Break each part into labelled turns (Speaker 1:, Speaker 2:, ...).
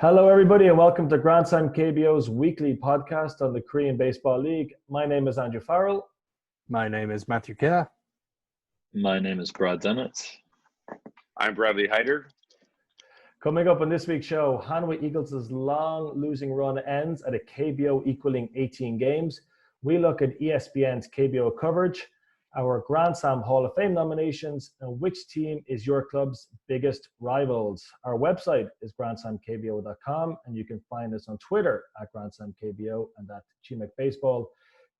Speaker 1: Hello, everybody, and welcome to Grand Slam KBO's weekly podcast on the Korean Baseball League. My name is Andrew Farrell.
Speaker 2: My name is Matthew Kerr.
Speaker 3: My name is Brad Dennett.
Speaker 4: I'm Bradley Hyder.
Speaker 1: Coming up on this week's show, Hanwha Eagles' long losing run ends at a KBO equaling 18 games. We look at ESPN's KBO coverage, our Grand Slam Hall of Fame nominations, and which team is your club's biggest rivals. Our website is grandslamkbo.com, and you can find us on Twitter at grandslamkbo and at chimaek baseball.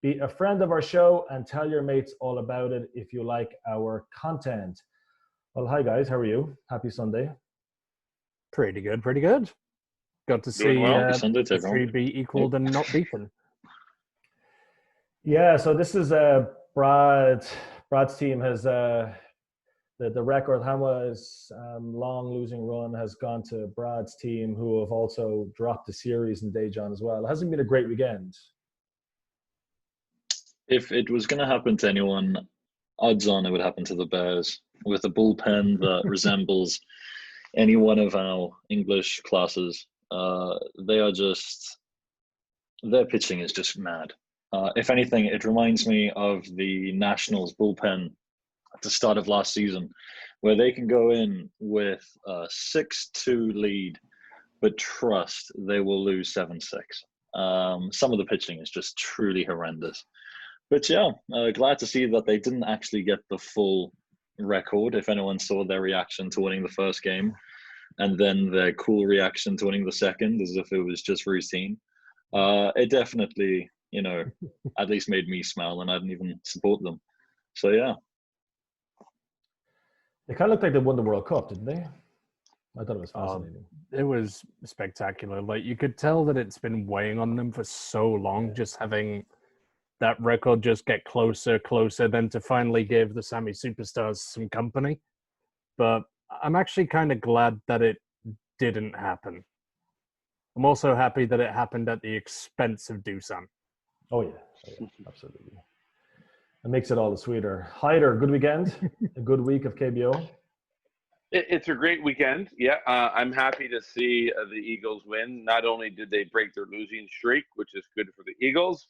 Speaker 1: Be a friend of our show and tell your mates all about it if you like our content. Well, hi guys, how are you? Happy Sunday.
Speaker 2: Pretty good. Got to see
Speaker 3: Sunday
Speaker 2: the three be equaled and not beaten.
Speaker 1: Yeah, so this is Brad's team has the record. Hanwha's long losing run has gone to Brad's team, who have also dropped the series in Daejeon as well. It hasn't been a great weekend.
Speaker 3: If it was going to happen to anyone, odds on it would happen to the Bears with a bullpen that resembles any one of our English classes. Their pitching is just mad. If anything, it reminds me of the Nationals bullpen at the start of last season, where they can go in with a 6-2 lead, but trust they will lose 7-6. Some of the pitching is just truly horrendous. But yeah, glad to see that they didn't actually get the full record. If anyone saw their reaction to winning the first game, and then their cool reaction to winning the second, as if it was just routine, it definitely, at least made me smile, and I didn't even support them. So yeah.
Speaker 1: They kind of looked like they won the World Cup, didn't they? I thought it was fascinating.
Speaker 2: It was spectacular. Like, you could tell that it's been weighing on them for so long, just having that record just get closer, then to finally give the Sammy Superstars some company. But I'm actually kind of glad that it didn't happen. I'm also happy that it happened at the expense of Doosan.
Speaker 1: Oh yeah, absolutely. It makes it all the sweeter. Hyder, good weekend, a good week of KBO.
Speaker 4: It's a great weekend. Yeah, I'm happy to see the Eagles win. Not only did they break their losing streak, which is good for the Eagles,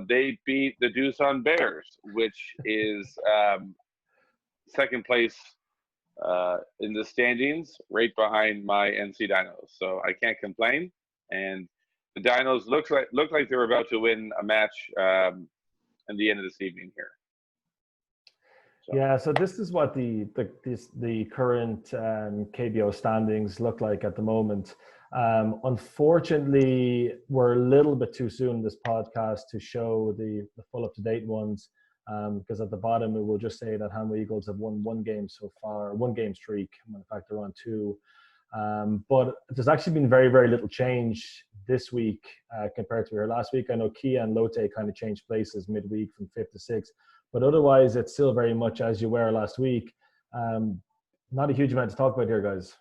Speaker 4: they beat the Doosan Bears, which is second place in the standings, right behind my NC Dinos. So I can't complain. And the Dinos look like they're about to win a match in the end of this evening here. So.
Speaker 1: Yeah, so this is what the current KBO standings look like at the moment. Unfortunately, we're a little bit too soon in this podcast to show the full up-to-date ones, because at the bottom we will just say that Hanwha Eagles have won one game so far, one game streak. In fact, they're on two. But there's actually been very, very little change this week compared to here last week. I know Kia and Lotte kind of changed places midweek from 5th to 6th, but otherwise it's still very much as you were last week. Not a huge amount to talk about here, guys.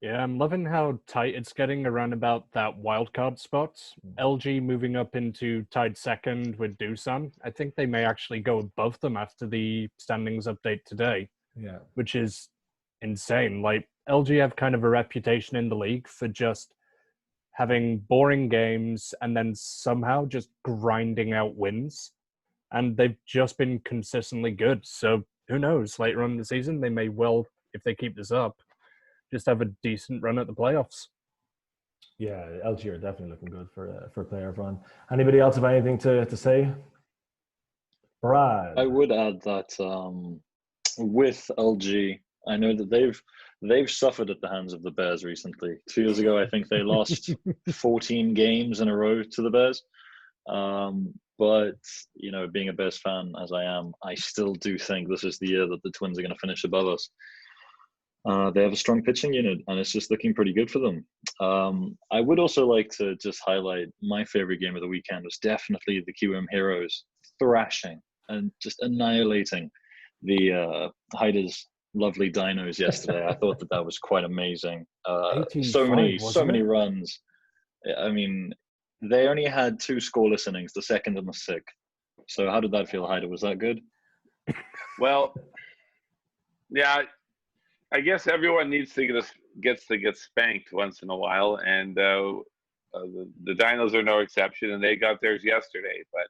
Speaker 2: Yeah, I'm loving how tight it's getting around about that wildcard spot. LG moving up into tied second with Doosan. I think they may actually go above them after the standings update today.
Speaker 1: Yeah,
Speaker 2: which is insane. Like, LG have kind of a reputation in the league for just having boring games and then somehow just grinding out wins. And they've just been consistently good. So who knows? Later on in the season, they may well, if they keep this up, just have a decent run at the playoffs.
Speaker 1: Yeah, LG are definitely looking good for a playoff run. Anybody else have anything to say? Brad?
Speaker 3: I would add that with LG, I know that they've suffered at the hands of the Bears recently. 2 years ago, I think they lost 14 games in a row to the Bears. But, being a Bears fan as I am, I still do think this is the year that the Twins are going to finish above us. They have a strong pitching unit, and it's just looking pretty good for them. I would also like to just highlight my favorite game of the weekend was definitely the QM Heroes thrashing and just annihilating the Hyder's lovely Dinos yesterday. I thought that was quite amazing. So many runs. I mean, they only had 2 scoreless innings, the second and the 6th. So how did that feel, Hyder? Was that good?
Speaker 4: Well, yeah, I guess everyone needs to gets to get spanked once in a while, and the Dinos are no exception, and they got theirs yesterday. But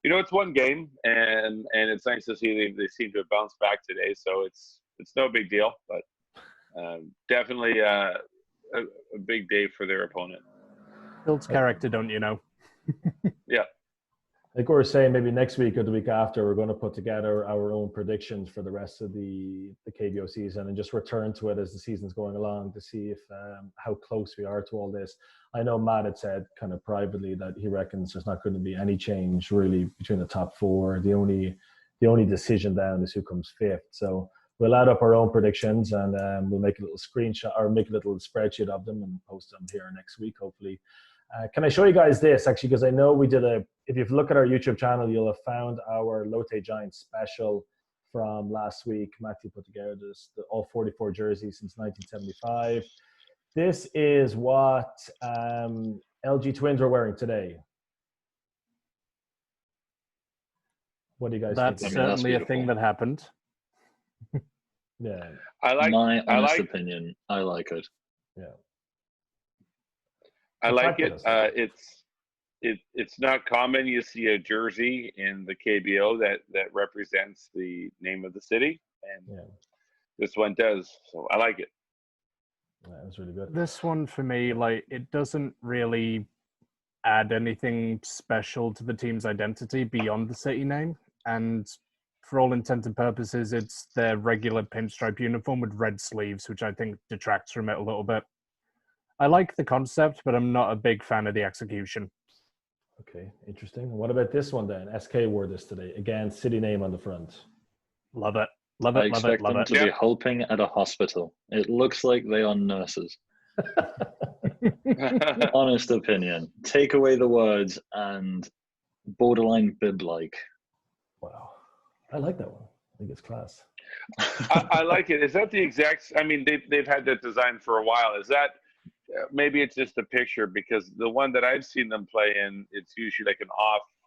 Speaker 4: it's one game, and it's nice to see they seem to have bounced back today. So it's no big deal, but definitely a big day for their opponent.
Speaker 2: Builds character, don't you know?
Speaker 4: Yeah.
Speaker 1: Like we were saying, maybe next week or the week after, we're going to put together our own predictions for the rest of the KBO season and just return to it as the season's going along to see if how close we are to all this. I know Matt had said kind of privately that he reckons there's not going to be any change really between the top four. The only decision down is who comes fifth. So we'll add up our own predictions and we'll make a little screenshot or make a little spreadsheet of them and post them here next week, hopefully. Can I show you guys this actually? Because I know we did if you look at our YouTube channel, you'll have found our Lotte Giants special from last week. Matthew put together all 44 jerseys since 1975. This is what LG Twins are wearing today. What do you guys think?
Speaker 2: That's certainly a thing that happened.
Speaker 1: Yeah.
Speaker 3: My honest opinion, I like it.
Speaker 1: Yeah.
Speaker 4: I like it. It's not common you see a jersey in the KBO that represents the name of the city, and this one does. So I like it.
Speaker 1: Yeah, that's really good.
Speaker 2: This one for me, it doesn't really add anything special to the team's identity beyond the city name, and for all intents and purposes, it's their regular pinstripe uniform with red sleeves, which I think detracts from it a little bit. I like the concept, but I'm not a big fan of the execution.
Speaker 1: Okay, interesting. What about this one then? SK wore this today. Again, city name on the front.
Speaker 2: Love it. Love it,
Speaker 3: I
Speaker 2: love
Speaker 3: expect
Speaker 2: it, love
Speaker 3: them
Speaker 2: it.
Speaker 3: to be helping at a hospital. It looks like they are nurses. Honest opinion. Take away the words and borderline bib-like.
Speaker 1: Wow. I like that one. I think it's class.
Speaker 4: I like it. Is that the exact? I mean, they've had that design for a while. Is that? Maybe it's just a picture, because the one that I've seen them play in, it's usually like an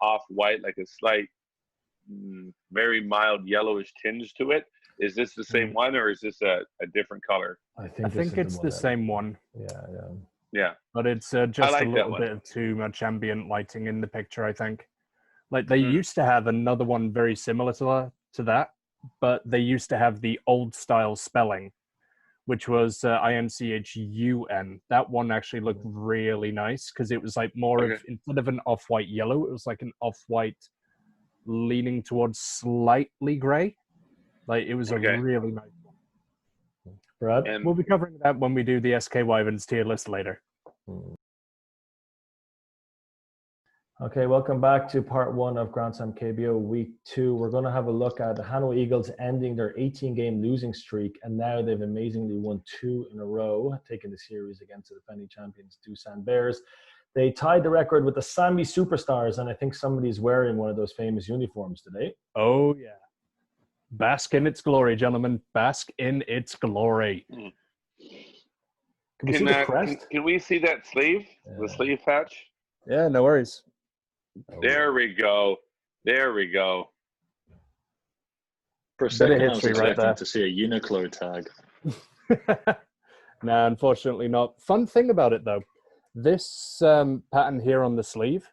Speaker 4: off white, like a slight, very mild yellowish tinge to it. Is this the same one, or is this a different color?
Speaker 1: I think
Speaker 2: it's the same one.
Speaker 1: Yeah.
Speaker 2: But it's just a little bit of too much ambient lighting in the picture, I think. Like they used to have another one very similar to that, but they used to have the old style spelling, which was INCHUN. That one actually looked really nice because it was like more of, instead of an off-white yellow, it was like an off-white leaning towards slightly gray. Like it was a really nice one.
Speaker 1: Brad?
Speaker 4: And
Speaker 2: we'll be covering that when we do the SK Wyverns tier list later.
Speaker 1: Okay, welcome back to part one of Grand Slam KBO week 2. We're going to have a look at the Hanwha Eagles ending their 18-game losing streak, and now they've amazingly won 2 in a row, taking the series against the defending champions, Doosan Bears. They tied the record with the Sami Superstars, and I think somebody's wearing one of those famous uniforms today.
Speaker 2: Oh, yeah. Bask in its glory, gentlemen. Bask in its glory.
Speaker 1: Can we see the crest?
Speaker 4: Can we see that sleeve? The sleeve patch?
Speaker 2: Yeah, no worries.
Speaker 4: There we go. There we go.
Speaker 3: For a second, I was expecting to see a Uniqlo tag.
Speaker 2: No, unfortunately not. Fun thing about it, though. This pattern here on the sleeve,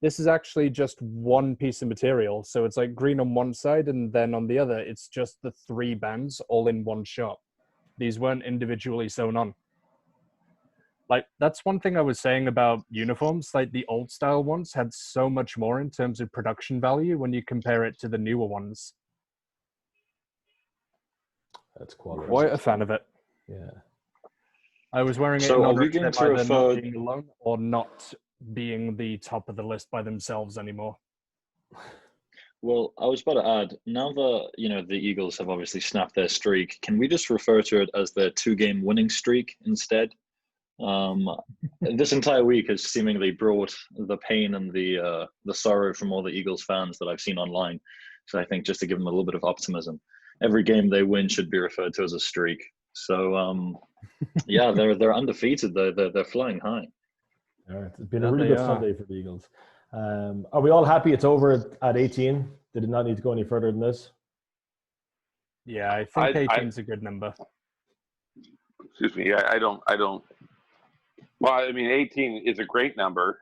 Speaker 2: this is actually just one piece of material. So it's like green on one side, and then on the other, it's just the 3 bands all in one shot. These weren't individually sewn on. Like, that's one thing I was saying about uniforms. Like, the old style ones had so much more in terms of production value when you compare it to the newer ones.
Speaker 1: That's quality.
Speaker 2: Quite a fan of it.
Speaker 1: Yeah.
Speaker 2: I was wearing it
Speaker 3: So
Speaker 2: in
Speaker 3: are
Speaker 2: order
Speaker 3: we going to
Speaker 2: either
Speaker 3: refer...
Speaker 2: not being alone or not being the top of the list by themselves anymore.
Speaker 3: Well, I was about to add, now that, the Eagles have obviously snapped their streak, can we just refer to it as their 2-game winning streak instead? This entire week has seemingly brought the pain and the sorrow from all the Eagles fans that I've seen online. So I think just to give them a little bit of optimism, every game they win should be referred to as a streak. So yeah, they're undefeated. They're flying high.
Speaker 1: All right, it's been a really good Sunday for the Eagles. Are we all happy it's over at 18? Did it not need to go any further than this?
Speaker 2: Yeah, I think 18 is a good number.
Speaker 4: Excuse me. Yeah, I don't. Well, I mean, 18 is a great number.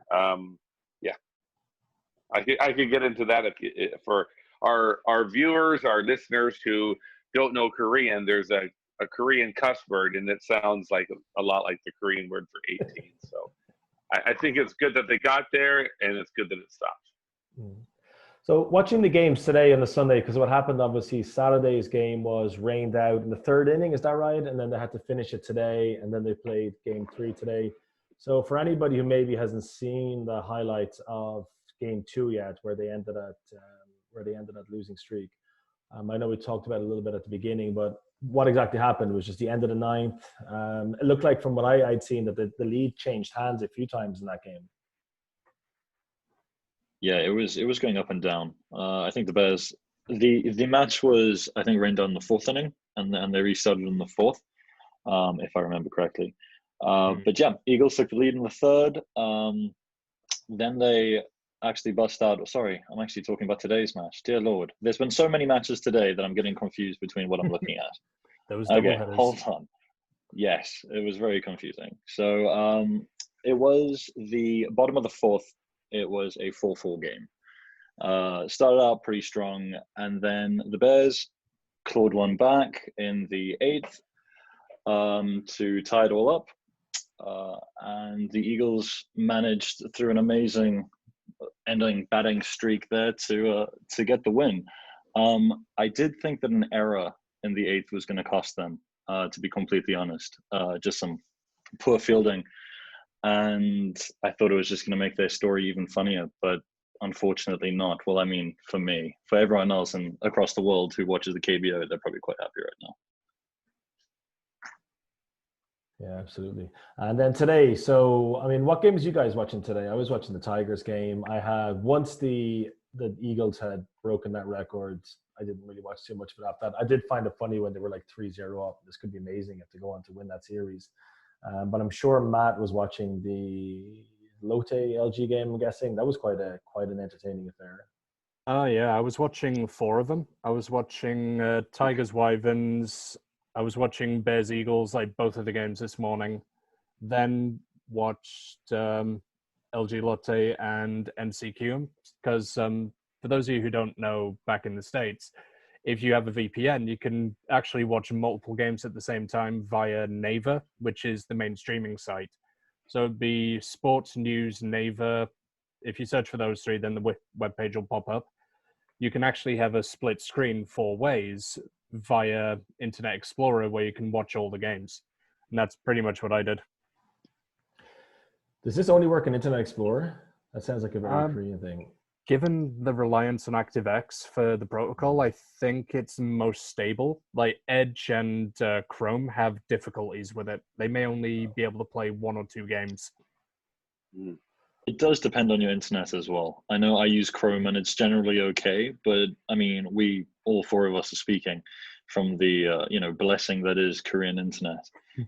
Speaker 4: Yeah, I could get into that for our viewers, our listeners who don't know Korean. There's a Korean cuss word, and it sounds like a lot like the Korean word for 18. So I think it's good that they got there, and it's good that it stopped.
Speaker 1: So watching the games today on the Sunday, because what happened, obviously, Saturday's game was rained out in the third inning, is that right? And then they had to finish it today, and then they played game 3 today. So for anybody who maybe hasn't seen the highlights of game 2 yet, where they ended at losing streak, I know we talked about it a little bit at the beginning, but what exactly happened was just the end of the ninth. It looked like from what I'd seen that the lead changed hands a few times in that game.
Speaker 3: Yeah, it was going up and down. I think the Bears, the match was, I think, rained down in the 4th inning, and they restarted in the 4th, if I remember correctly. But yeah, Eagles took the lead in the 3rd. Then they actually bust out. Sorry, I'm actually talking about today's match. Dear Lord, there's been so many matches today that I'm getting confused between what I'm looking at.
Speaker 2: Those
Speaker 3: Okay,
Speaker 2: doubleheaders.
Speaker 3: hold on. Yes, it was very confusing. So it was the bottom of the 4th. It was a 4-4 game. Started out pretty strong, and then the Bears clawed one back in the 8th to tie it all up. And the Eagles managed, through an amazing ending batting streak there, to get the win. I did think that an error in the 8th was going to cost them, to be completely honest. Just some poor fielding. And I thought it was just going to make their story even funnier, but unfortunately not. Well, I mean, for me, for everyone else and across the world who watches the KBO, they're probably quite happy right now.
Speaker 1: Yeah, absolutely. And then today, so, I mean, what games you guys watching today? I was watching the Tigers game. I had, once the Eagles had broken that record, I didn't really watch too much of it after that. I did find it funny when they were like 3-0 up. This could be amazing if they go on to win that series. But I'm sure Matt was watching the Lotte LG game, I'm guessing. That was quite an entertaining affair.
Speaker 2: Yeah, I was watching 4 of them. I was watching Tigers Wyverns. I was watching Bears Eagles, like both of the games this morning. Then watched LG Lotte and MCQ, because for those of you who don't know, back in the States, if you have a VPN, you can actually watch multiple games at the same time via Naver, which is the main streaming site. So it'd be Sports, News, Naver. If you search for those 3, then the webpage will pop up. You can actually have a split screen 4 ways via Internet Explorer, where you can watch all the games. And that's pretty much what I did.
Speaker 1: Does this only work in Internet Explorer? That sounds like a very Korean thing.
Speaker 2: Given the reliance on ActiveX for the protocol, I think it's most stable. Like Edge and Chrome have difficulties with it. They may only be able to play 1 or 2 games.
Speaker 3: It does depend on your internet as well. I know I use Chrome and it's generally okay, but I mean, all 4 of us are speaking from the blessing that is Korean internet.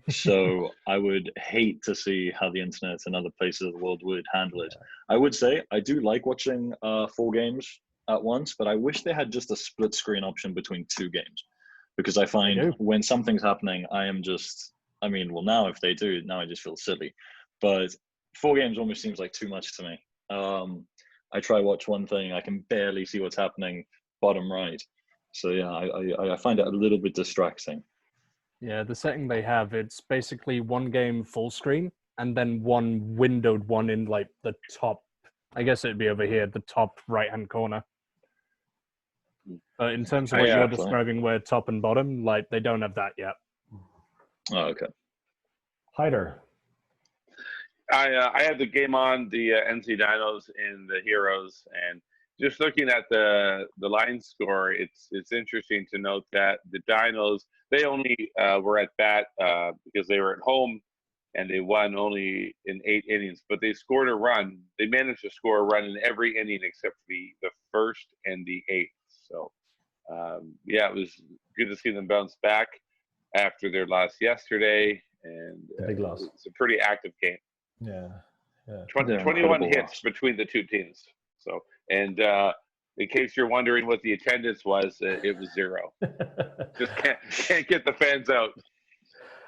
Speaker 3: So I would hate to see how the internet in other places of the world would handle it. I would say I do like watching 4 games at once, but I wish they had just a split screen option between 2 games, because I find when something's happening, now if they do, now I just feel silly. But 4 games almost seems like too much to me. I try watch one thing, I can barely see what's happening bottom right. So yeah, I find it a little bit distracting.
Speaker 2: Yeah, the setting they have, it's basically 1 game full screen and then 1 windowed one in like the top, I guess it'd be over here, the top right-hand corner. But in terms of what you're describing, where top and bottom, like they don't have that yet.
Speaker 3: Oh, okay.
Speaker 1: Hyder.
Speaker 4: I had the game on, the NC Dinos and the Heroes, and just looking at the line score, it's interesting to note that the Dinos, they only were at bat because they were at home, and they won only in 8 innings. But they scored a run. They managed to score a run in every inning except the 1st and the 8th. So yeah, it was good to see them bounce back after their loss yesterday, and
Speaker 1: big loss.
Speaker 4: It's a pretty active game.
Speaker 1: Yeah.
Speaker 4: 21 hits between the 2 teams. So, and in case you're wondering what the attendance was, it was 0. Just can't get the fans out.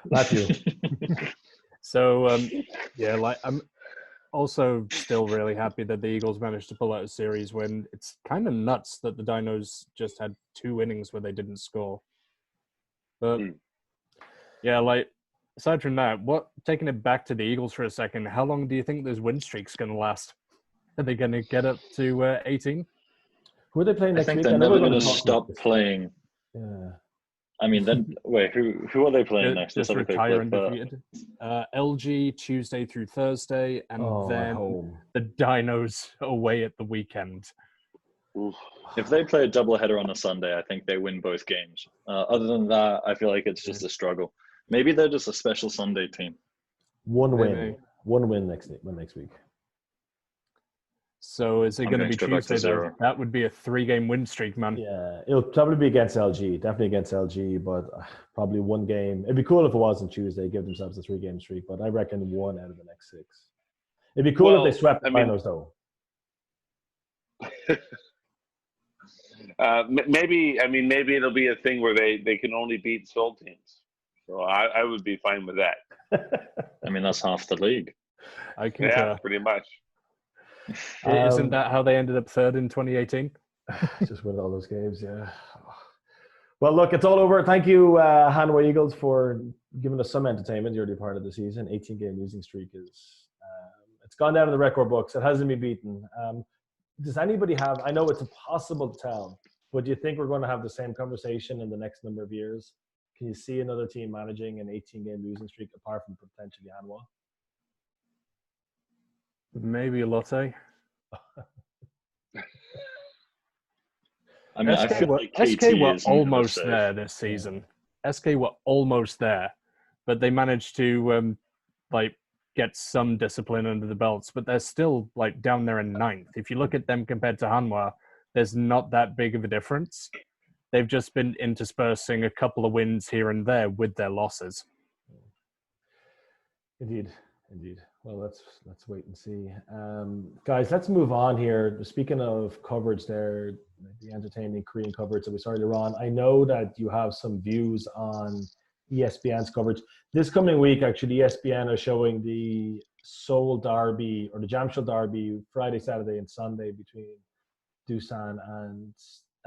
Speaker 1: Matthew.
Speaker 2: So, yeah, like I'm also still really happy that the Eagles managed to pull out a series win. It's kind of nuts that the Dinos just had 2 innings where they didn't score. But yeah, like aside from that, taking it back to the Eagles for a second, how long do you think those win streaks going to last? Are they going to get up to 18?
Speaker 1: Who are they playing
Speaker 3: I
Speaker 1: next
Speaker 3: think
Speaker 1: week?
Speaker 3: they're
Speaker 1: I know
Speaker 3: never
Speaker 1: we're
Speaker 3: going
Speaker 1: going
Speaker 3: to
Speaker 1: to talk about
Speaker 3: stop
Speaker 1: this.
Speaker 3: playing.
Speaker 1: Yeah.
Speaker 3: I mean, then wait, who are they playing next?
Speaker 2: Just
Speaker 3: Let's have a quick
Speaker 2: retire
Speaker 3: look.
Speaker 2: undefeated. LG Tuesday through Thursday, and
Speaker 1: at
Speaker 2: then
Speaker 1: home.
Speaker 2: the Dinos away at the weekend.
Speaker 3: If they play a doubleheader on a Sunday, I think they win both games. Other than that, I feel like it's just a struggle. Maybe they're just a special Sunday team.
Speaker 1: One
Speaker 2: Maybe.
Speaker 1: win next week.
Speaker 2: So is it going to be
Speaker 3: go back to
Speaker 2: Tuesday, though?
Speaker 3: 0.
Speaker 2: That would be a 3-game win streak, man.
Speaker 1: Yeah, it'll probably be against LG, definitely against LG, but probably one game. It'd be cool if it was on Tuesday, give themselves a 3-game streak, but I reckon 1 out of the next 6. It'd be cool if they swept the finals, though.
Speaker 4: Maybe it'll be a thing where they can only beat Seoul teams. So I would be fine with that.
Speaker 3: I mean, that's half the league.
Speaker 2: I concur.
Speaker 4: Yeah, pretty much.
Speaker 2: Isn't that how they ended up 3rd in 2018?
Speaker 1: Just win all those games, yeah. Well, look, it's all over. Thank you, Hanwha Eagles, for giving us some entertainment the early part of the season. 18-game losing streak is it's gone down in the record books. It hasn't been beaten. Does anybody have? I know it's impossible to tell, but do you think we're going to have the same conversation in the next number of years? Can you see another team managing an 18-game losing streak apart from potentially Hanwha?
Speaker 2: Maybe a Lotte.
Speaker 3: I mean, I feel like KT
Speaker 2: SK were
Speaker 3: isn't gonna
Speaker 2: almost
Speaker 3: save.
Speaker 2: there this season. SK were almost there, but they managed to get some discipline under the belts. But they're still down there in 9th. If you look at them compared to Hanwha, there's not that big of a difference. They've just been interspersing a couple of wins here and there with their losses.
Speaker 1: Indeed. Well, let's wait and see. Guys, let's move on here. Speaking of coverage there, the entertaining Korean coverage that we started on, I know that you have some views on ESPN's coverage. This coming week, actually, ESPN are showing the Seoul Derby or the Jamshid Derby Friday, Saturday, and Sunday between Doosan and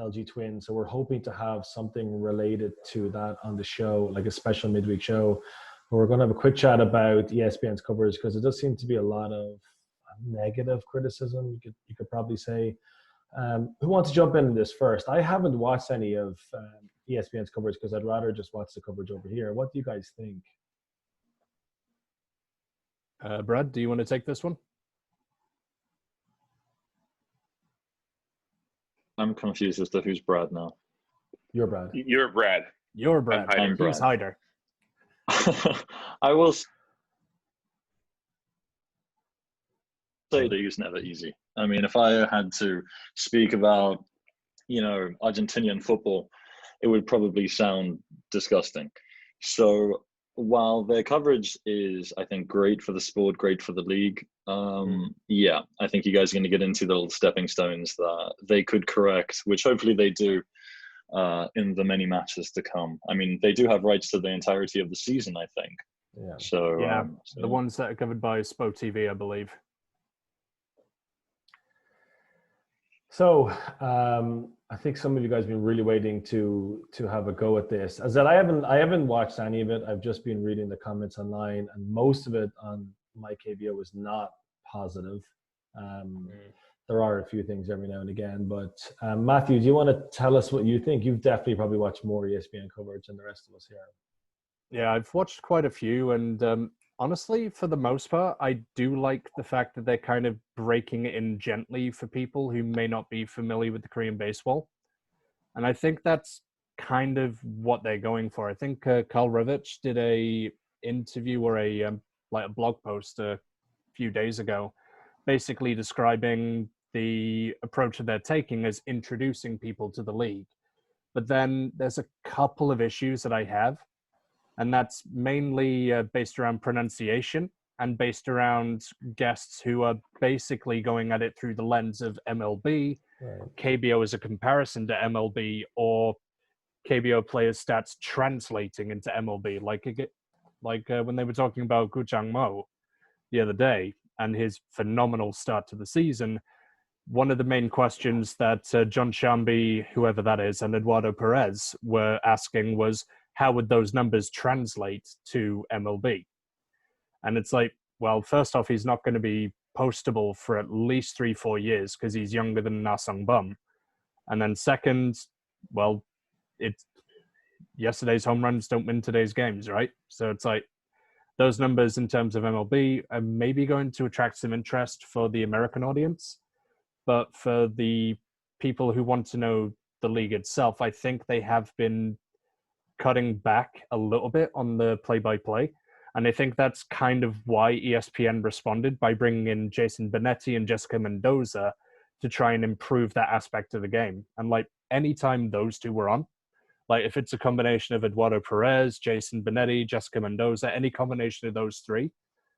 Speaker 1: LG Twins. So we're hoping to have something related to that on the show, like a special midweek show. But we're going to have a quick chat about ESPN's coverage because it does seem to be a lot of negative criticism, you could probably say. Who wants to jump in this first? I haven't watched any of ESPN's coverage because I'd rather just watch the coverage over here. What do you guys think?
Speaker 2: Brad, do you want to take this one?
Speaker 3: I'm confused as to who's Brad now.
Speaker 1: You're Brad.
Speaker 4: You're Brad.
Speaker 2: You're Brad.
Speaker 3: I'm Brad.
Speaker 2: Who's Hyder?
Speaker 3: I will say the league's never easy. I mean, if I had to speak about, Argentinian football, it would probably sound disgusting. So while their coverage is, I think, great for the sport, great for the league, yeah, I think you guys are going to get into the little stepping stones that they could correct, which hopefully they do in the many matches to come. I mean, they do have rights to the entirety of the season, I think.
Speaker 1: Yeah.
Speaker 3: So
Speaker 2: yeah, the ones that are covered by Spo TV, I believe.
Speaker 1: So I think some of you guys have been really waiting to have a go at this. As that I haven't watched any of it. I've just been reading the comments online, and most of it on my KBO is not positive. There are a few things every now and again, but Matthew, do you want to tell us what you think? You've definitely probably watched more ESPN coverage than the rest of us here.
Speaker 2: Yeah, I've watched quite a few, and honestly, for the most part, I do like the fact that they're kind of breaking it in gently for people who may not be familiar with the Korean baseball. And I think that's kind of what they're going for. I think Karl Revich did a interview or a blog post a few days ago, basically describing the approach that they're taking as introducing people to the league. But then there's a couple of issues that I have, and that's mainly based around pronunciation and based around guests who are basically going at it through the lens of MLB, right. KBO as a comparison to MLB, or KBO players' stats translating into MLB. Like when they were talking about Gu Changmo the other day and his phenomenal start to the season, one of the main questions that John Shambi, whoever that is, and Eduardo Perez were asking was, how would those numbers translate to MLB? And it's like, well, first off, he's not going to be postable for at least 3-4 years because he's younger than Na Sung Bum. And then second, well, it's yesterday's home runs don't win today's games, right? So it's like those numbers in terms of MLB are maybe going to attract some interest for the American audience. But for the people who want to know the league itself, I think they have been cutting back a little bit on the play-by-play. And I think that's kind of why ESPN responded by bringing in Jason Benetti and Jessica Mendoza to try and improve that aspect of the game. And like anytime those two were on, like if it's a combination of Eduardo Perez, Jason Benetti, Jessica Mendoza, any combination of those three,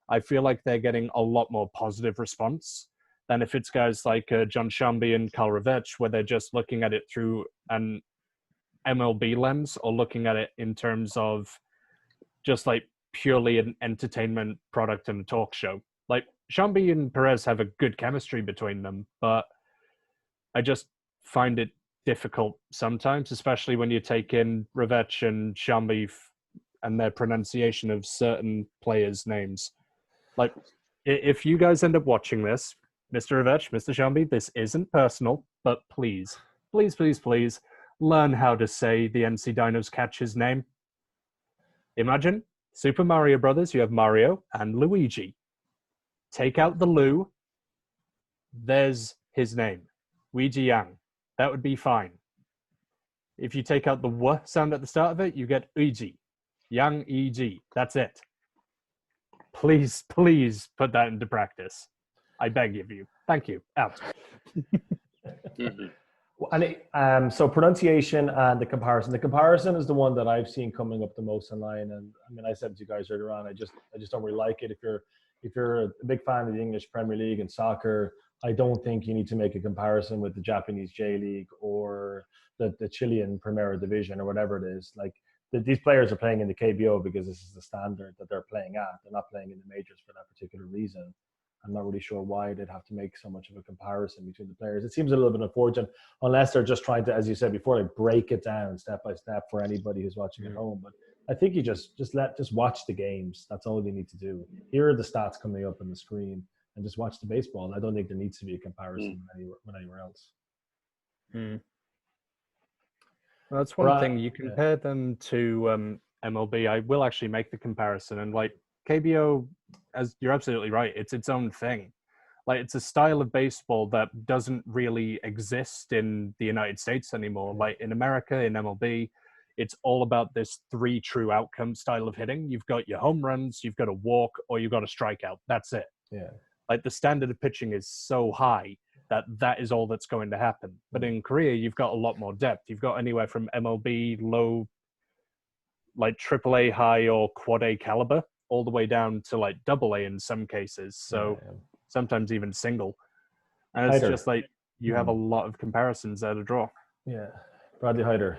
Speaker 2: I feel like they're getting a lot more positive response than if it's guys like John Shambi and Carl Ravech, where they're just looking at it through an MLB lens or looking at it in terms of just like purely an entertainment product and a talk show. Like Shambi and Perez have a good chemistry between them, but I just find it difficult sometimes, especially when you take in Ravech and Shambi and their pronunciation of certain players' names. Like, if you guys end up watching this, Mr. Ravech, Mr. Shambi, this isn't personal, but please, please, please, please, learn how to say the NC Dinos catcher's name. Imagine Super Mario Brothers, you have Mario and Luigi. Take out the Lu, there's his name, Luigi Yang. That would be fine. If you take out the W sound at the start of it, you get Uji. Yang E-G. That's it. Please, please put that into practice. I beg of you. Thank you. Out.
Speaker 1: And so pronunciation and the comparison. The comparison is the one that I've seen coming up the most online. And I mean, I said to you guys earlier on, I just don't really like it. If you're a big fan of the English Premier League and soccer, I don't think you need to make a comparison with the Japanese J League or the Chilean Primera Division or whatever it is. Like these players are playing in the KBO because this is the standard that they're playing at. They're not playing in the majors for that particular reason. I'm not really sure why they'd have to make so much of a comparison between the players. It seems a little bit unfortunate, unless they're just trying to, as you said before, like break it down step by step for anybody who's watching at home. But I think you just watch the games. That's all you need to do. Here are the stats coming up on the screen, and just watch the baseball. I don't think there needs to be a comparison with anywhere else.
Speaker 2: Well, that's one thing. You compare them to MLB. I will actually make the comparison, and like KBO, as you're absolutely right, it's its own thing. Like it's a style of baseball that doesn't really exist in the United States anymore. Like in America, in MLB, it's all about this 3 true outcome style of hitting. You've got your home runs, you've got a walk, or you've got a strikeout. That's it.
Speaker 1: Yeah.
Speaker 2: Like the standard of pitching is so high that is all that's going to happen. But in Korea, you've got a lot more depth. You've got anywhere from MLB low, like AAA high or quad A caliber, all the way down to like AA in some cases. So sometimes even single. And it's just like you have a lot of comparisons there to draw.
Speaker 1: Yeah. Bradley Hyder.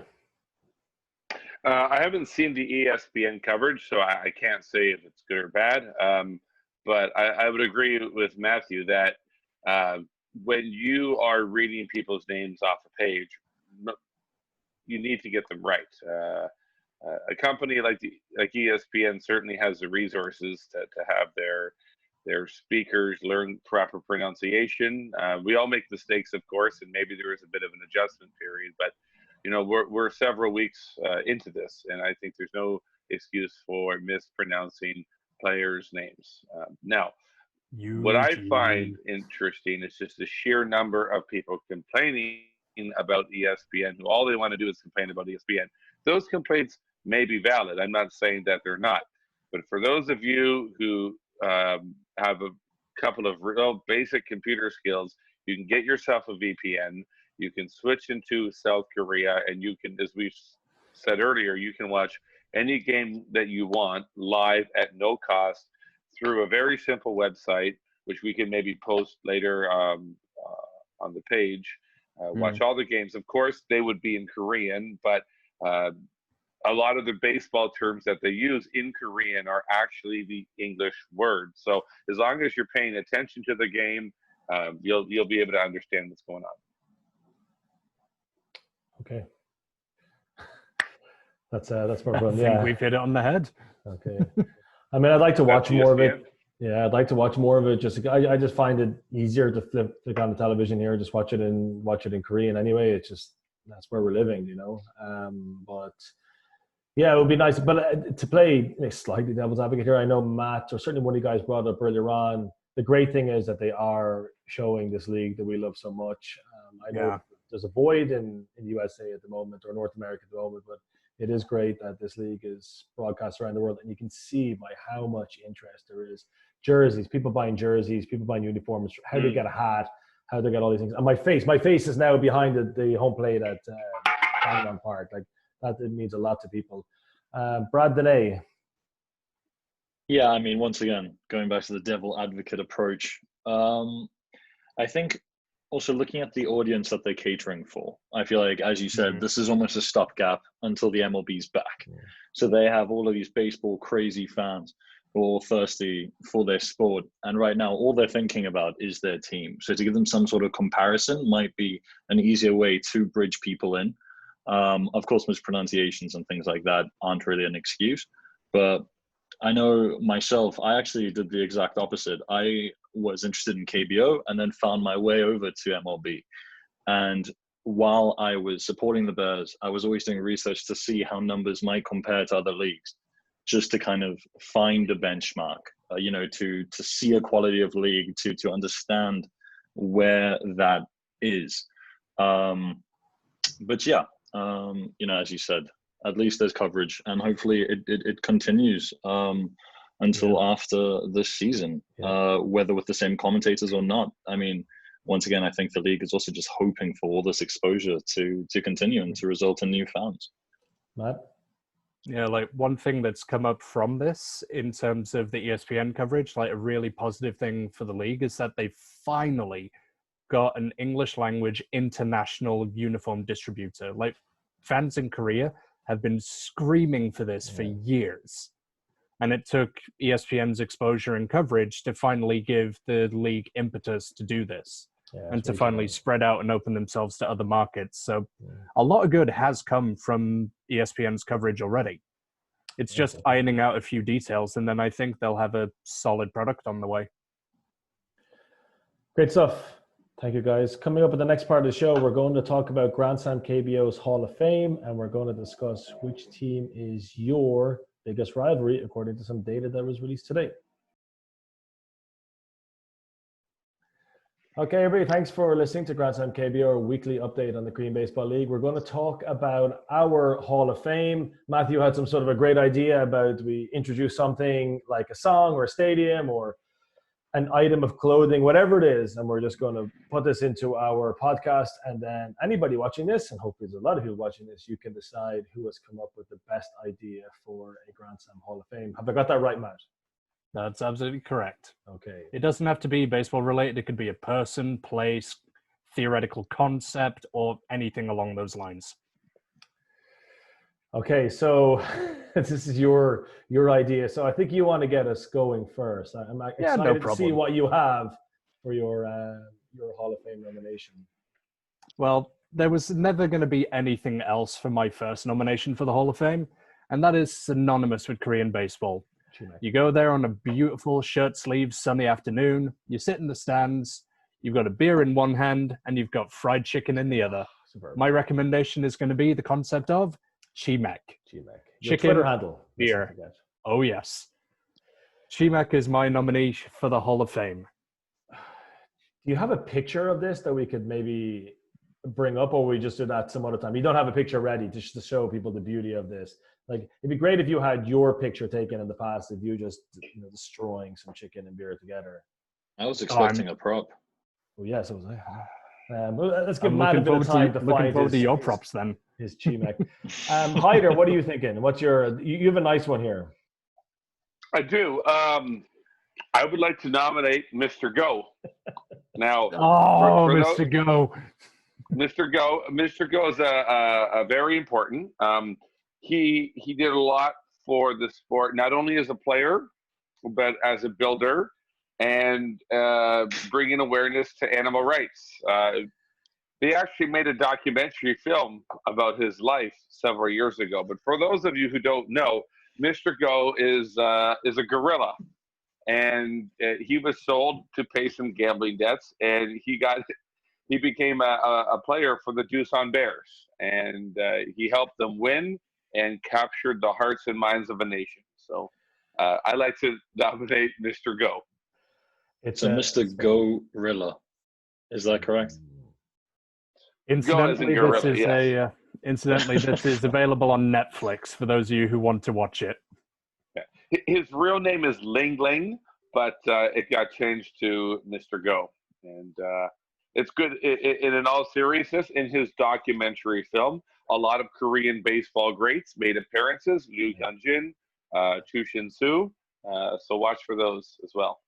Speaker 4: I haven't seen the ESPN coverage, so I can't say if it's good or bad. But I would agree with Matthew that when you are reading people's names off a page, you need to get them right. A company like ESPN certainly has the resources to have their speakers learn proper pronunciation. We all make mistakes, of course, and maybe there is a bit of an adjustment period, but you know, we're several weeks into this, and I think there's no excuse for mispronouncing players' names. Now, what I find interesting is just the sheer number of people complaining about ESPN, who all they want to do is complain about ESPN. Those complaints may be valid. I'm not saying that they're not. But for those of you who have a couple of real basic computer skills, you can get yourself a VPN. You can switch into South Korea, and you can, as we said earlier, you can watch any game that you want live at no cost through a very simple website, which we can maybe post later on the page. Watch all the games. Of course, they would be in Korean, but a lot of the baseball terms that they use in Korean are actually the English words. So as long as you're paying attention to the game, you'll be able to understand what's going on.
Speaker 1: Okay. That's more fun.
Speaker 2: I think we've hit it on the head.
Speaker 1: Okay. I mean, I'd like to watch more of it.
Speaker 4: ESPN.
Speaker 1: Yeah, I'd like to watch more of it. I just find it easier to flick on the television here, just watch it in Korean anyway. It's just, that's where we're living, you know. But yeah, it would be nice. But to play slightly devil's advocate here, I know Matt, or certainly one of you guys brought up earlier on, the great thing is that they are showing this league that we love so much. I know there's a void in the USA at the moment, or North America at the moment, but it is great that this league is broadcast around the world, and you can see by how much interest there is. Jerseys, people buying uniforms, how they get a hat, how they get all these things. And my face is now behind the home plate at Hanwha Park. Like that, it means a lot to people. Brad Deney.
Speaker 3: Yeah, I mean, once again, going back to the devil advocate approach, I think also looking at the audience that they're catering for, I feel like, as you said, this is almost a stopgap until the MLB's back. Yeah. So they have all of these baseball crazy fans who are all thirsty for their sport. And right now, all they're thinking about is their team. So to give them some sort of comparison might be an easier way to bridge people in. Of course, mispronunciations and things like that aren't really an excuse. But I know myself, I actually did the exact opposite. I was interested in KBO and then found my way over to MLB. And while I was supporting the Bears, I was always doing research to see how numbers might compare to other leagues, just to kind of find a benchmark, to see a quality of league, to understand where that is. But yeah, as you said, at least there's coverage, and hopefully it continues until after this season, whether with the same commentators or not. I mean, once again, I think the league is also just hoping for all this exposure to continue and to result in new fans.
Speaker 1: Matt?
Speaker 2: Yeah, like one thing that's come up from this in terms of the ESPN coverage, like a really positive thing for the league, is that they finally got an English language international uniform distributor. Like fans in Korea have been screaming for this for years. And it took ESPN's exposure and coverage to finally give the league impetus to do this and to finally spread out and open themselves to other markets. So a lot of good has come from ESPN's coverage already. It's just ironing out a few details, and then I think they'll have a solid product on the way.
Speaker 1: Great stuff. Thank you, guys. Coming up in the next part of the show, we're going to talk about Grand Slam KBO's Hall of Fame, and we're going to discuss which team is your biggest rivalry, according to some data that was released today. Okay, everybody, thanks for listening to Grand Slam KBO, our weekly update on the Korean Baseball League. We're going to talk about our Hall of Fame. Matthew had some sort of a great idea about we introduce something like a song or a stadium or an item of clothing, whatever it is, and we're just going to put this into our podcast, and then anybody watching this, and hopefully there's a lot of people watching this, you can decide who has come up with the best idea for a Grand Slam Hall of Fame. Have I got that right, Matt?
Speaker 2: That's absolutely correct.
Speaker 1: Okay.
Speaker 2: It doesn't have to be baseball related. It could be a person, place, theoretical concept, or anything along those lines.
Speaker 1: Okay, so this is your idea. So I think you want to get us going first. I'm excited to see what you have for your Hall of Fame nomination.
Speaker 2: Well, there was never going to be anything else for my first nomination for the Hall of Fame, and that is synonymous with Korean baseball.
Speaker 1: Chimaek.
Speaker 2: You go there on a beautiful shirt sleeves sunny afternoon, you sit in the stands, you've got a beer in one hand, and you've got fried chicken in the other.
Speaker 1: Superb.
Speaker 2: My recommendation is going to be the concept of chimaek.
Speaker 1: Your
Speaker 2: Chicken,
Speaker 1: Twitter handle.
Speaker 2: beer. Oh, yes. Chimaek is my nominee for the Hall of Fame.
Speaker 1: Do you have a picture of this that we could maybe bring up, or we just do that some other time? You don't have a picture ready just to show people the beauty of this. Like, it'd be great if you had your picture taken in the past of you just destroying some chicken and beer together.
Speaker 3: I was expecting a prop.
Speaker 1: Oh, yes, it was. Let's give Matt a bit of time to find
Speaker 2: your props then.
Speaker 1: His chimaek. Hyder, what are you thinking? You have a nice one here.
Speaker 4: I do. I would like to nominate Mr. Go. Now,
Speaker 2: Mr. Go.
Speaker 4: Mr. Go is a very important. he did a lot for the sport, not only as a player, but as a builder, and bringing awareness to animal rights. They actually made a documentary film about his life several years ago. But for those of you who don't know, Mr. Go is a gorilla, and he was sold to pay some gambling debts, and he became a player for the Doosan Bears, and he helped them win and captured the hearts and minds of a nation. So I like to nominate Mr. Go.
Speaker 3: It's a Mr. Gorilla. Is that correct?
Speaker 2: Incidentally, this is available on Netflix for those of you who want to watch it.
Speaker 4: Yeah. His real name is Ling Ling, but it got changed to Mr. Go. And it's good. In all seriousness, in his documentary film, a lot of Korean baseball greats made appearances. Liu Hyun-jin, Chu Shin-soo. So watch for those as well.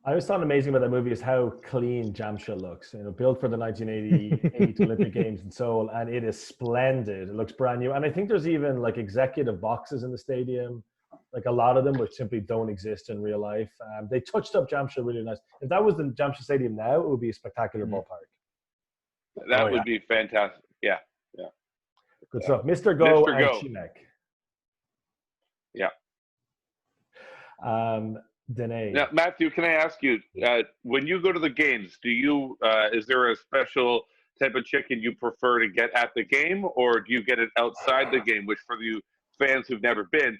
Speaker 1: I always thought amazing about that movie is how clean Jamshid looks. Built for the 1988 Olympic Games in Seoul, and it is splendid. It looks brand new, and I think there's even like executive boxes in the stadium, like a lot of them which simply don't exist in real life. They touched up Jamshid really nice. If that was the Jamshid Stadium now, it would be a spectacular ballpark.
Speaker 4: That would be fantastic. Yeah.
Speaker 1: Good stuff. Mr. Go
Speaker 4: Mr.
Speaker 1: and
Speaker 4: Go.
Speaker 1: Chimaek.
Speaker 4: Yeah.
Speaker 1: Danae.
Speaker 4: Now, Matthew, can I ask you, when you go to the games, is there a special type of chicken you prefer to get at the game, or do you get it outside the game, which for you fans who've never been,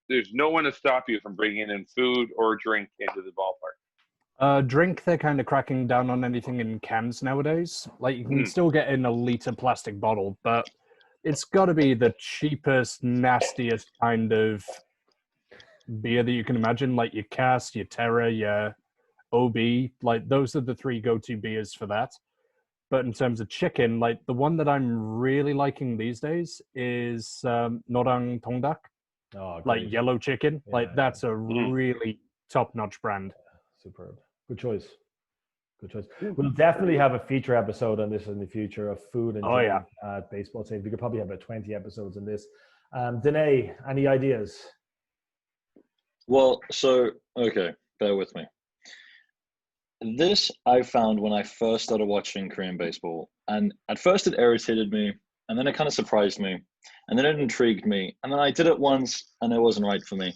Speaker 4: there's no one to stop you from bringing in food or drink into the ballpark?
Speaker 2: Drink, they're kind of cracking down on anything in cans nowadays. Like, you can still get in a liter plastic bottle, but it's got to be the cheapest, nastiest kind of beer that you can imagine, like your Cass, your Terra, your OB. Like, those are the three go-to beers for that. But in terms of chicken, like, the one that I'm really liking these days is Norang Tongdak, like yellow chicken.
Speaker 1: Yeah,
Speaker 2: like, that's a really top-notch brand.
Speaker 1: Superb. Good choice. We'll definitely have a feature episode on this in the future of food and drink at baseball teams. We could probably have about 20 episodes on this. Danae, any ideas?
Speaker 3: Well, okay, bear with me. This I found when I first started watching Korean baseball, and at first it irritated me, and then it kind of surprised me, and then it intrigued me, and then I did it once, and it wasn't right for me.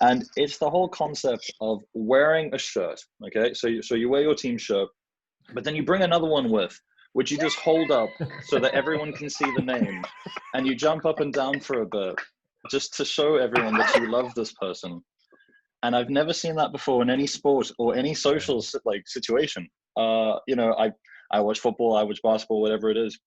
Speaker 3: And it's the whole concept of wearing a shirt, okay? So you wear your team shirt, but then you bring another one with, which you just hold up so that everyone can see the name, and you jump up and down for a bit, just to show everyone that you love this person. And I've never seen that before in any sport or any social situation. I watch football, I watch basketball, whatever it is.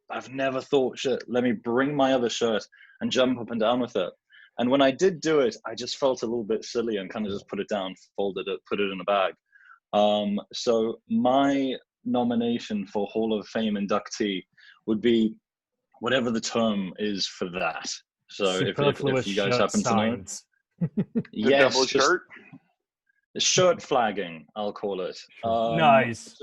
Speaker 3: I've never thought, shit, let me bring my other shirt and jump up and down with it. And when I did do it, I just felt a little bit silly and kind of just put it down, folded it, put it in a bag. So my nomination for Hall of Fame inductee would be whatever the term is for that. So if you guys happen to know.
Speaker 4: Yes, double shirt?
Speaker 3: Shirt flagging, I'll call it.
Speaker 2: Nice.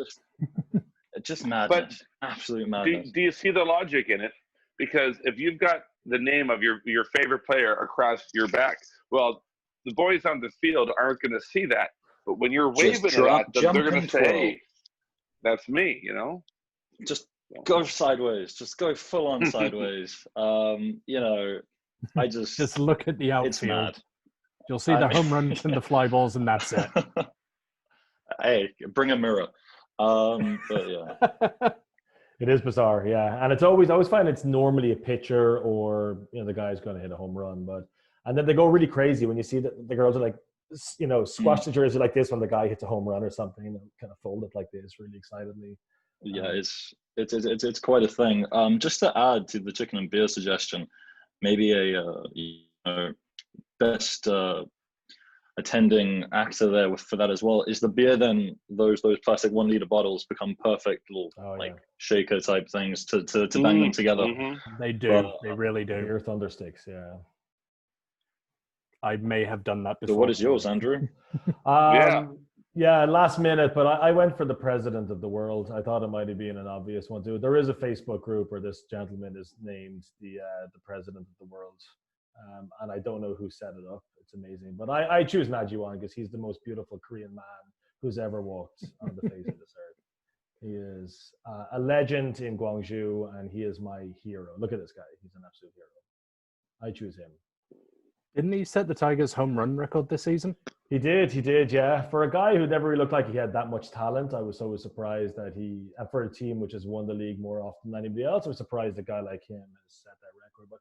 Speaker 3: Just madness. Absolute madness.
Speaker 4: Do you see the logic in it? Because if you've got the name of your favorite player across your back, well, the boys on the field aren't going to see that. But when you're waving it at them, they're going to say, hey, that's me,
Speaker 3: Just go sideways. Just go full on sideways. I
Speaker 2: just look at the outfield.
Speaker 3: It's mad.
Speaker 2: You'll see the home runs and the fly balls, and that's it.
Speaker 3: Hey, bring a mirror. But yeah.
Speaker 1: It is bizarre, yeah. And I always find it's normally a pitcher or the guy's going to hit a home run, and then they go really crazy when you see that the girls are like, squash the jersey like this when the guy hits a home run or something, kind of fold it like this really excitedly.
Speaker 3: Yeah, it's quite a thing. Just to add to the chicken and beer suggestion, maybe a best attending actor there for that as well is the beer. Then those plastic 1 liter bottles become perfect little shaker type things to bang them together.
Speaker 4: Mm-hmm.
Speaker 2: They do. They really do.
Speaker 1: Beer thunder sticks, yeah.
Speaker 2: I may have done that before.
Speaker 3: So what is yours, Andrew?
Speaker 1: Yeah, last minute, but I went for the president of the world. I thought it might have been an obvious one too. There is a Facebook group where this gentleman is named the president of the world, and I don't know who set it up. It's amazing, but I choose Ji Wan because he's the most beautiful Korean man who's ever walked on the face of this earth. He is a legend in Gwangju, and he is my hero. Look at this guy; he's an absolute hero. I choose him.
Speaker 2: Didn't he set the Tigers' home run record this season?
Speaker 1: He did, yeah. For a guy who never really looked like he had that much talent, I was so surprised that and for a team which has won the league more often than anybody else, I was surprised a guy like him has set that record. But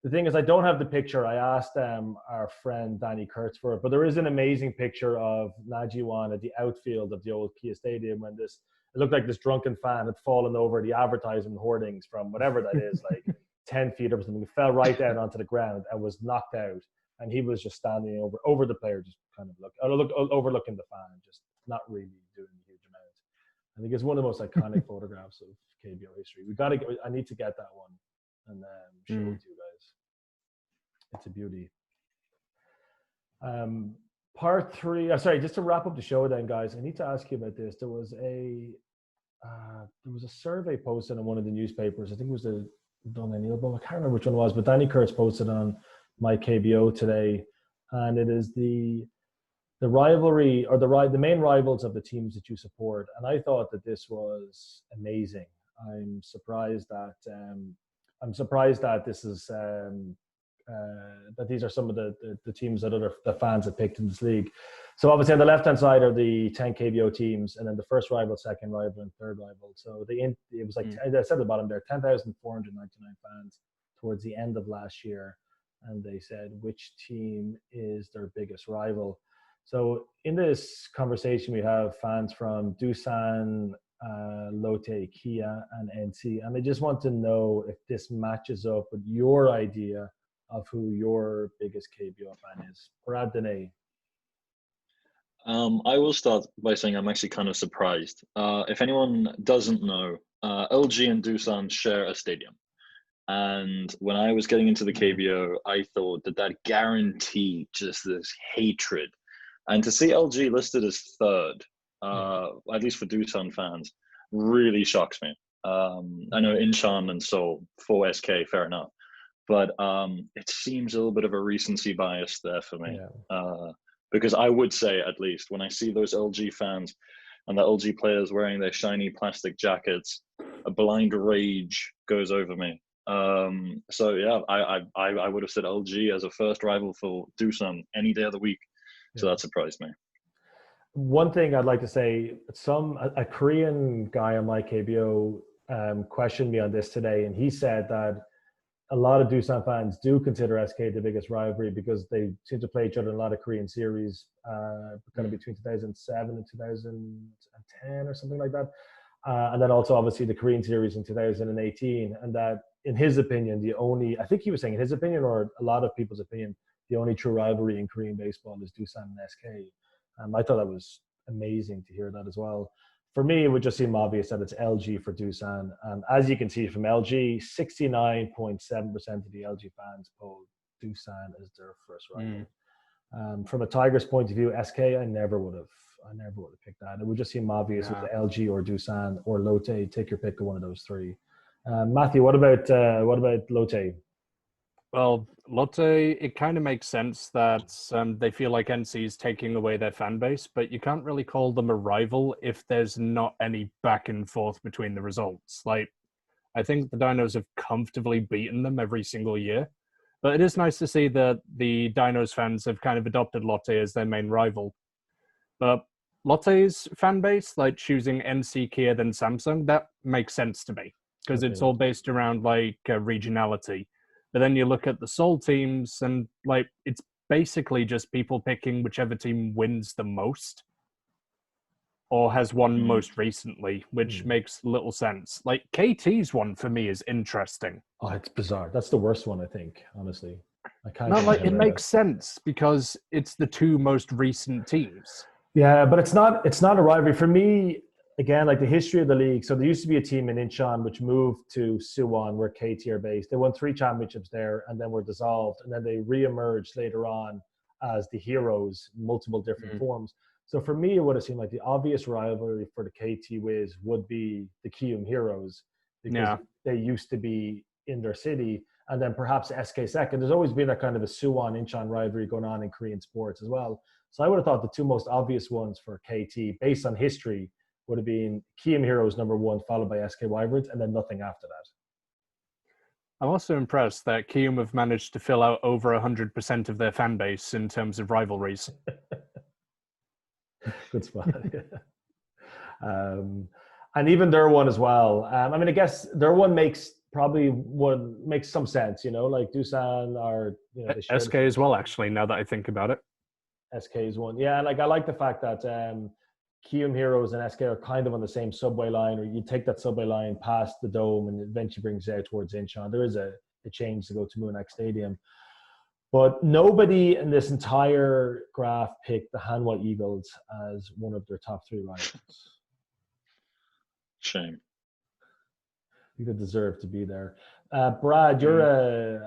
Speaker 1: the thing is, I don't have the picture. I asked our friend Danny Kurtz for it, but there is an amazing picture of Ji Wan at the outfield of the old Kia Stadium when it looked like this drunken fan had fallen over the advertisement hoardings from whatever that is, like 10 feet or something. He fell right down onto the ground and was knocked out. And he was just standing over the player, just kind of overlooking the fan, just not really doing a huge amount. I think it's one of the most iconic photographs of KBO history. I need to get that one and show it to you guys. It's a beauty. Part 3. Sorry, just to wrap up the show, then, guys. I need to ask you about this. There was a survey posted on one of the newspapers. I think it was the Dun O'Neill book. I can't remember which one it was, but Danny Kurtz posted on my KBO today, and it is the rivalry or the main rivals of the teams that you support. And I thought that this was amazing. I'm surprised that this is that these are some of the teams that the fans have picked in this league. So obviously on the left hand side are the 10 KBO teams, and then the first rival, second rival, and third rival. So it was like I said at the bottom there, 10,499 fans towards the end of last year. And they said which team is their biggest rival. So in this conversation, we have fans from Doosan, Lotte, Kia, and NC. And I just want to know if this matches up with your idea of who your biggest KBO fan is. Brad Dene.
Speaker 3: I will start by saying I'm actually kind of surprised. If anyone doesn't know, LG and Doosan share a stadium. And when I was getting into the KBO, I thought that guaranteed just this hatred. And to see LG listed as third, at least for Doosan fans, really shocks me. I know Incheon and Seoul for SK, fair enough. But it seems a little bit of a recency bias there for me. Yeah. Because I would say, at least, when I see those LG fans and the LG players wearing their shiny plastic jackets, a blind rage goes over me. So yeah, I would have said LG as a first rival for Doosan any day of the week. So that surprised me.
Speaker 1: One thing I'd like to say, a Korean guy on my KBO questioned me on this today, and he said that a lot of Doosan fans do consider SK the biggest rivalry because they seem to play each other in a lot of Korean series, kind of between 2007 and 2010 or something like that. And then also obviously the Korean series in 2018, and that in his opinion, I think he was saying in his opinion or a lot of people's opinion, the only true rivalry in Korean baseball is Doosan and SK. I thought that was amazing to hear that as well. For me, it would just seem obvious that it's LG for Doosan. And as you can see from LG, 69.7% of the LG fans polled Doosan as their first rival. From a Tigers point of view, SK, I never would have picked that. It would just seem obvious with LG or Doosan or Lotte. Take your pick of one of those three. Matthew, what about Lotte?
Speaker 2: Well, Lotte, it kind of makes sense that they feel like NC is taking away their fan base, but you can't really call them a rival if there's not any back and forth between the results. Like, I think the Dinos have comfortably beaten them every single year, but it is nice to see that the Dinos fans have kind of adopted Lotte as their main rival. But Lotte's fan base, like choosing NC, Kia, then Samsung, that makes sense to me because it's all based around like regionality. But then you look at the Seoul teams and like it's basically just people picking whichever team wins the most or has won most recently, which makes little sense. Like KT's one for me is interesting.
Speaker 1: Oh, it's bizarre. That's the worst one, I think, honestly. I can't.
Speaker 2: No, like it makes sense because it's the two most recent teams.
Speaker 1: Yeah, but it's not a rivalry for me. Again, like the history of the league. So there used to be a team in Incheon which moved to Suwon, where KT are based. They won 3 championships there, and then were dissolved, and then they re-emerged later on as the Heroes, multiple different forms. So for me, it would have seemed like the obvious rivalry for the KT Wiz would be the Kium Heroes, because they used to be in their city, and then perhaps SK second. There's always been that kind of a Suwon Incheon rivalry going on in Korean sports as well. So I would have thought the two most obvious ones for KT, based on history, would have been Kium Heroes number 1, followed by SK Wyverns, and then nothing after that.
Speaker 2: I'm also impressed that Kium have managed to fill out over 100% of their fan base in terms of rivalries.
Speaker 1: Good spot. And even their one as well. I mean, I guess their one makes some sense, you know, like Doosan or, you know,
Speaker 2: SK as well, actually, now that I think about it.
Speaker 1: SK's one. Yeah, like I like the fact that Kium Heroes and SK are kind of on the same subway line, or you take that subway line past the dome and eventually brings you out towards Incheon. There is a change to go to Moonak Stadium. But nobody in this entire graph picked the Hanwha Eagles as one of their top 3 rivals.
Speaker 3: Shame.
Speaker 1: You could deserve to be there. Brad, you're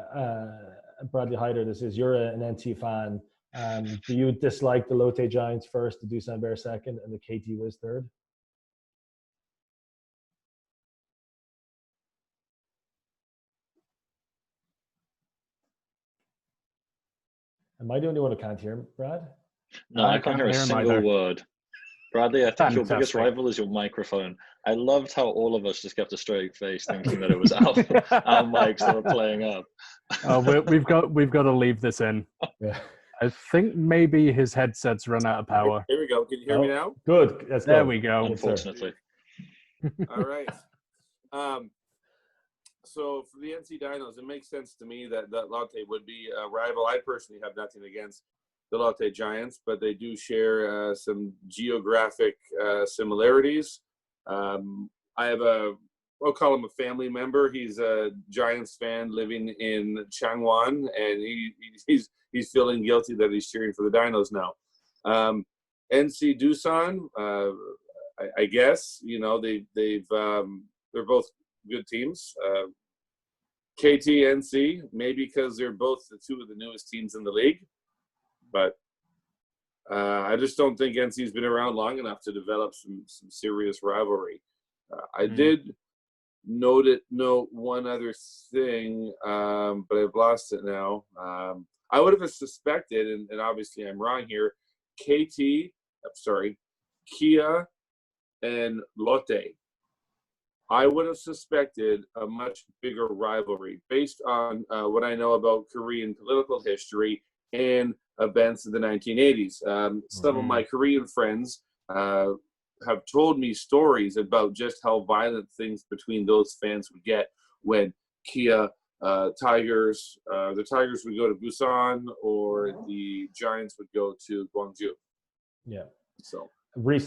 Speaker 1: Bradley Hyder, you're an NT fan. Do you dislike the Lotte Giants first, the Doosan Bear second, and the KT Wiz third? Am I the only one who can't hear him, Brad?
Speaker 3: No, I can't hear a single word. Bradley, I think your biggest rival is your microphone. I loved how all of us just kept a straight face thinking that it was our mics that were playing up.
Speaker 2: Oh, we've got to leave this in. Yeah. I think maybe his headset's run out of power.
Speaker 5: Here we go. Can you hear me now?
Speaker 1: Good.
Speaker 2: There we go.
Speaker 3: Unfortunately.
Speaker 5: All right. So for the NC Dinos, it makes sense to me that Lotte would be a rival. I personally have nothing against the Lotte Giants, but they do share some geographic similarities. I have I'll call him a family member. He's a Giants fan living in Changwon, and he's feeling guilty that he's cheering for the Dinos now. NC Doosan, I guess, you know, they're both good teams. KT, NC, maybe because they're both the 2 of the newest teams in the league. But I just don't think NC's been around long enough to develop some serious rivalry. I did note one other thing, but I've lost it now. I would have suspected, and obviously I'm wrong here, Kia and Lotte. I would have suspected a much bigger rivalry based on what I know about Korean political history and events of the 1980s. Some of my Korean friends have told me stories about just how violent things between those fans would get when the Tigers would go to Busan or the Giants would go to Gwangju.
Speaker 1: Yeah.
Speaker 5: So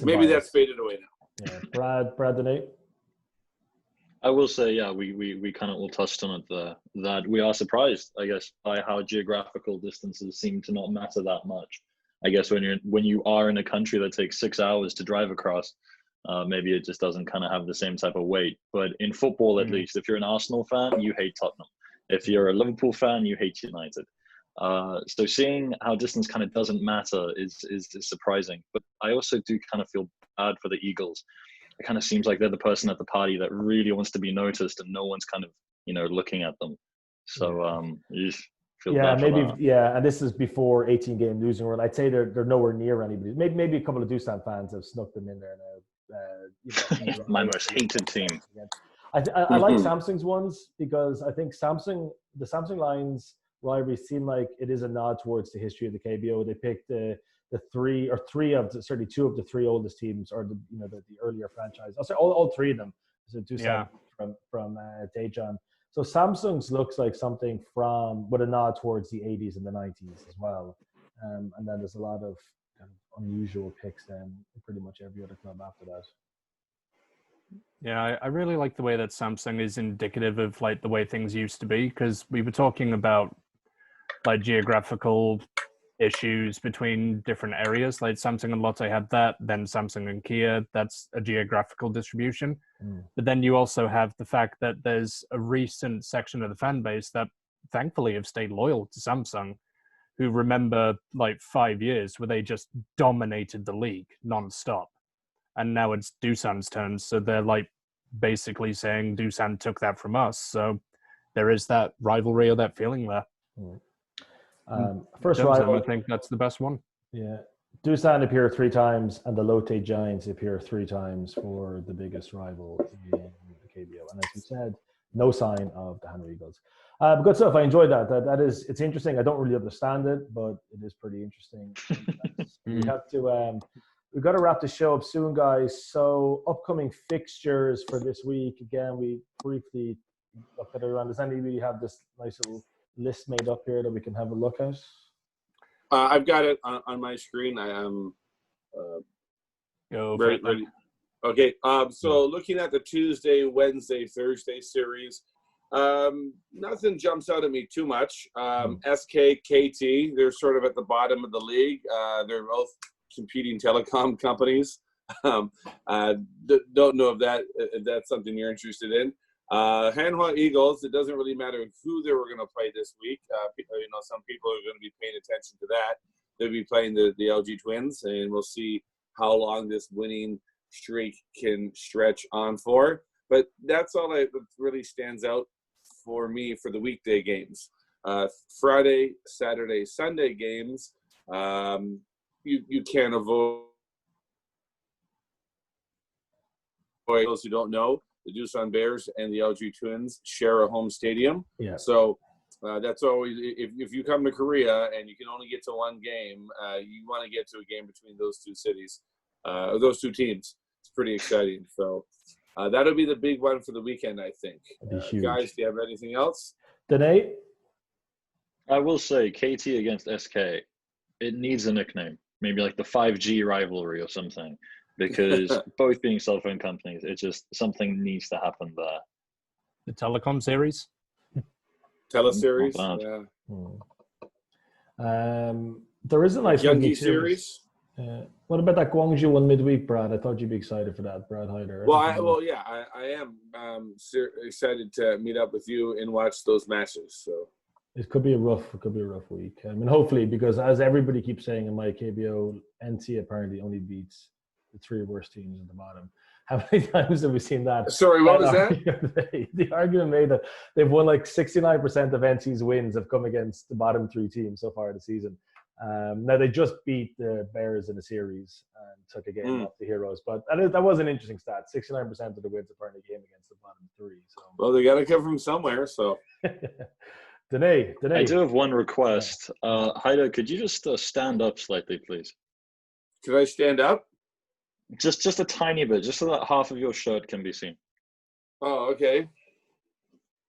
Speaker 1: maybe
Speaker 5: that's faded away now.
Speaker 1: Yeah. Brad Dene?
Speaker 3: I will say, yeah, we kind of all touched on it that we are surprised, I guess, by how geographical distances seem to not matter that much. I guess when you are in a country that takes 6 hours to drive across, maybe it just doesn't kind of have the same type of weight. But in football, at least, if you're an Arsenal fan, you hate Tottenham. If you're a Liverpool fan, you hate United. So seeing how distance kind of doesn't matter is surprising. But I also do kind of feel bad for the Eagles. It kind of seems like they're the person at the party that really wants to be noticed, and no one's kind of, you know, looking at them. So you just feel bad for that.
Speaker 1: And this is before 18-game losing run. I'd say they're nowhere near anybody. Maybe a couple of Doosan fans have snuck them in there now.
Speaker 3: My most hated team.
Speaker 1: I like Samsung's ones because I think the Samsung Lions rivalry seem like it is a nod towards the history of the KBO. They picked the 2 of the 3 oldest teams, or the earlier franchise. I'll say all 3 of them. So Doosan from Daejeon. So Samsung's looks like something with a nod towards the 80s and the 90s as well. And then there's a lot of kind of unusual picks then in pretty much every other club after that.
Speaker 2: Yeah, I really like the way that Samsung is indicative of like the way things used to be, because we were talking about like geographical issues between different areas. Like Samsung and Lotte had that, then Samsung and Kia, that's a geographical distribution. But then you also have the fact that there's a recent section of the fan base that thankfully have stayed loyal to Samsung. who remember like 5 years where they just dominated the league non-stop. And now it's Doosan's turn. So they're like basically saying Doosan took that from us. So there is that rivalry or that feeling there.
Speaker 1: First
Speaker 2: Doosan,
Speaker 1: rival,
Speaker 2: I think that's the best one.
Speaker 1: yeah. Doosan appear 3 times, and the Lotte Giants appear 3 times for the biggest rival in the KBO. And as we said, no sign of the Hanwha Eagles. Good stuff. I enjoyed that. That is, it's interesting. I don't really understand it, but it is pretty interesting. We have to. We've got to wrap the show up soon, guys. So upcoming fixtures for this week. Again, we briefly looked at it around. Does anybody have this nice little list made up here that we can have a look at?
Speaker 5: I've got it on my screen. I am ready. Okay. So looking at the Tuesday, Wednesday, Thursday series, nothing jumps out at me too much. SK, KT, they're sort of at the bottom of the league. They're both competing telecom companies. Don't know if that's something you're interested in. Hanwha Eagles, it doesn't really matter who they were going to play this week. Some people are going to be paying attention to that. They'll be playing the LG Twins, and we'll see how long this winning streak can stretch on for. But that's all that really stands out for me for the weekday games. Friday, Saturday, Sunday games, you can't avoid. For those who don't know, the Doosan Bears and the LG Twins share a home stadium.
Speaker 1: Yeah.
Speaker 5: So that's always, if you come to Korea and you can only get to one game, you want to get to a game between those two cities, those two teams. It's pretty exciting. So that'll be the big one for the weekend, I think. Guys, do you have anything else?
Speaker 1: Danae?
Speaker 3: I will say KT against SK, it needs a nickname. Maybe like the 5G rivalry or something. Because both being cell phone companies, it's just something needs to happen there.
Speaker 2: The telecom series?
Speaker 5: Teleseries,
Speaker 1: yeah. There is a nice
Speaker 5: Youngie series.
Speaker 1: What about that Guangzhou one midweek, Brad? I thought you'd be excited for that, Brad Hyder.
Speaker 5: I am excited to meet up with you and watch those matches. So
Speaker 1: it could be a rough week. I mean, hopefully, because as everybody keeps saying in my KBO, NC apparently only beats the 3 worst teams at the bottom. How many times have we seen that?
Speaker 5: Sorry, what was that?
Speaker 1: The argument made that they've won like 69% of NC's wins have come against the bottom 3 teams so far this season. Now they just beat the Bears in a series and took a game off the Heroes, but that was an interesting stat. 69% of the wins apparently came against the bottom 3. So
Speaker 5: well, they got to come from somewhere. So
Speaker 1: Danae.
Speaker 3: I do have one request. Haida, could you just stand up slightly, please?
Speaker 5: Could I stand up?
Speaker 3: Just a tiny bit, just so that half of your shirt can be seen.
Speaker 5: Oh, okay.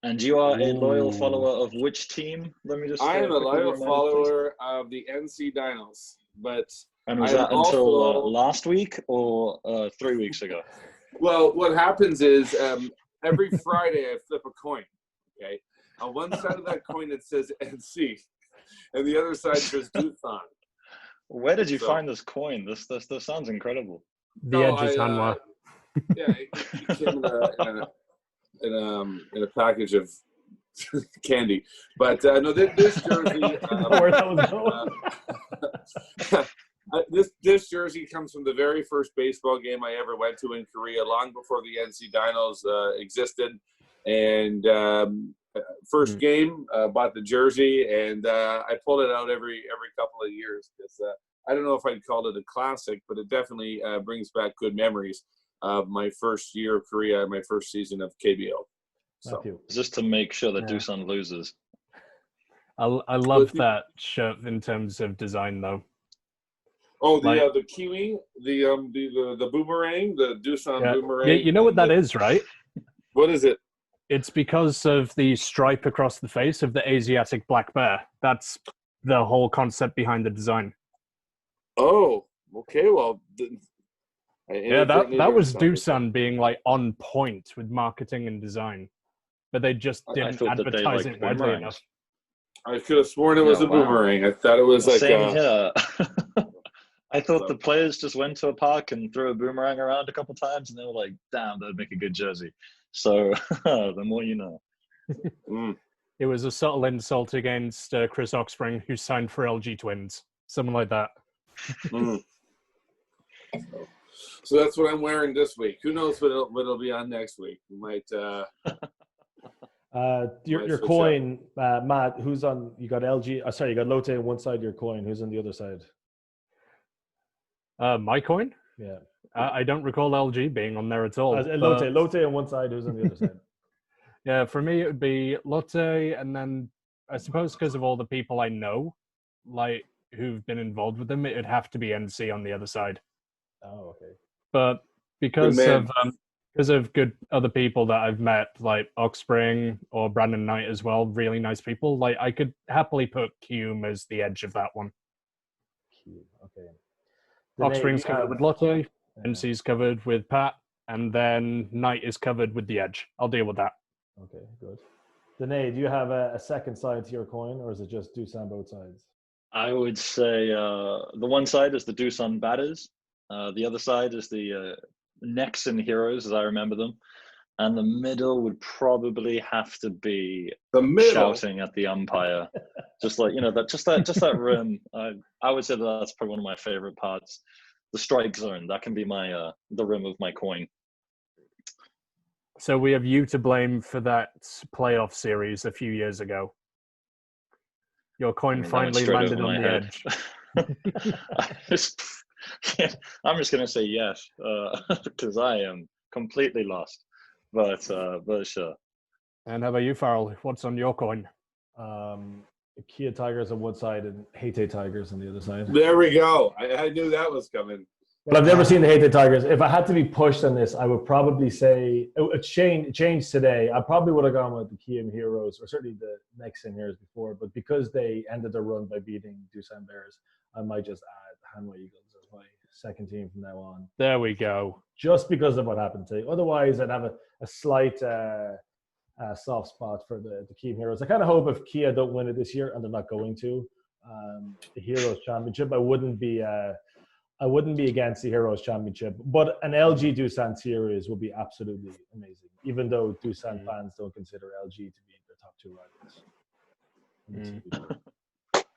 Speaker 3: And you are a loyal follower of which team? Let me just.
Speaker 5: I am a loyal follower of the NC Dinos, but.
Speaker 3: And was that until last week or 3 weeks ago?
Speaker 5: Well, what happens is every Friday I flip a coin. Okay, on one side of that coin it says NC, and the other side says Doosan.
Speaker 3: Where did you find this coin? This sounds incredible.
Speaker 2: The edge is Hanwha.
Speaker 5: Yeah, it came in a package of candy. But no, this jersey.
Speaker 1: Where that was going.
Speaker 5: This jersey comes from the very first baseball game I ever went to in Korea, long before the NC Dinos existed. And first game, bought the jersey, and I pulled it out every couple of years because I don't know if I'd call it a classic, but it definitely brings back good memories of my first year of Korea, my first season of KBO. So
Speaker 3: just to make sure that Doosan loses.
Speaker 2: I love that shirt in terms of design, though.
Speaker 5: Oh, the kiwi, the boomerang, the Doosan boomerang.
Speaker 2: Yeah, you know what that is, right?
Speaker 5: What is it?
Speaker 2: It's because of the stripe across the face of the Asiatic black bear. That's the whole concept behind the design.
Speaker 5: Oh, okay. Well,
Speaker 2: that was Doosan being like on point with marketing and design, but they just didn't advertise it widely enough.
Speaker 5: I could have sworn it was a boomerang. I thought it was like
Speaker 3: same here. I thought the players just went to a park and threw a boomerang around a couple times, and they were like, "Damn, that'd make a good jersey." So the more you know.
Speaker 2: It was a subtle insult against Chris Oxspring, who signed for LG Twins. Something like that.
Speaker 5: Mm. So that's what I'm wearing this week. Who knows what it'll be on next week? We might.
Speaker 1: Your coin, Matt. Who's on? You got LG. Sorry, you got Lotte on one side of your coin. Who's on the other side?
Speaker 2: My coin?
Speaker 1: Yeah.
Speaker 2: I don't recall LG being on there at all.
Speaker 1: Lotte on one side. Who's on the other side?
Speaker 2: Yeah, for me it would be Lotte, and then I suppose because of all the people I know, like who've been involved with them, it would have to be NC on the other side.
Speaker 1: Oh, okay.
Speaker 2: But because of good other people that I've met, like Oxspring or Brandon Knight as well, really nice people, like I could happily put Cume as the edge of that one.
Speaker 1: Cume, okay.
Speaker 2: Oxspring's covered with Lotte, NC's covered with Pat, and then Knight is covered with the edge. I'll deal with that.
Speaker 1: Okay, good. Danae, do you have a second side to your coin, or is it just Doosan both sides?
Speaker 3: I would say the one side is the Doosan batters. The other side is the Nexon heroes, as I remember them. And the middle would probably have to be shouting at the umpire. Just like, that rim. I would say that's probably one of my favorite parts. The strike zone, that can be my the rim of my coin.
Speaker 2: So we have you to blame for that playoff series a few years ago. Your coin finally landed on the edge.
Speaker 3: I'm just going to say yes, because I am completely lost. But sure.
Speaker 2: And how about you, Farrell? What's on your coin?
Speaker 1: Kia Tigers on one side and Haiti Tigers on the other side.
Speaker 5: There we go. I knew that was coming.
Speaker 1: Well, I've never seen the Haiti Tigers. If I had to be pushed on this, I would probably say it changed today. I probably would have gone with the Kiam Heroes, or certainly the Nexon Heroes before. But because they ended their run by beating Doosan Bears, I might just add Hanwha Eagles as my second team from now on.
Speaker 2: There we go.
Speaker 1: Just because of what happened today. Otherwise, I'd have a slight soft spot for the Kiam Heroes. I kind of hope if Kia don't win it this year, and they're not going to, the Heroes Championship, I wouldn't be against the Heroes Championship, but an LG Doosan series would be absolutely amazing, even though Doosan fans don't consider LG to be their top two rivals.